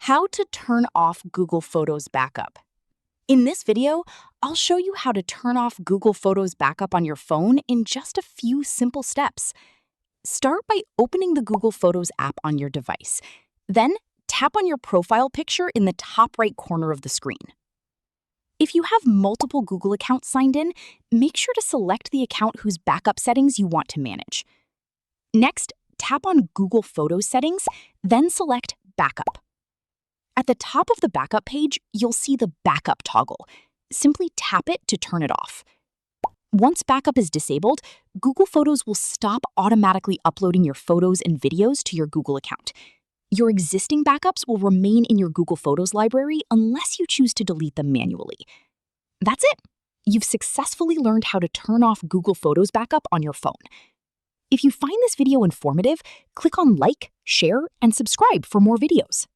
How to turn off Google Photos backup. In this video, I'll show you how to turn off Google Photos backup on your phone in just a few simple steps. Start by opening the Google Photos app on your device. Then, tap on your profile picture in the top right corner of the screen. If you have multiple Google accounts signed in, make sure to select the account whose backup settings you want to manage. Next, tap on Google Photos settings, then select Backup. At the top of the backup page, you'll see the backup toggle. Simply tap it to turn it off. Once backup is disabled, Google Photos will stop automatically uploading your photos and videos to your Google account. Your existing backups will remain in your Google Photos library unless you choose to delete them manually. That's it. You've successfully learned how to turn off Google Photos backup on your phone. If you find this video informative, click on like, share, and subscribe for more videos.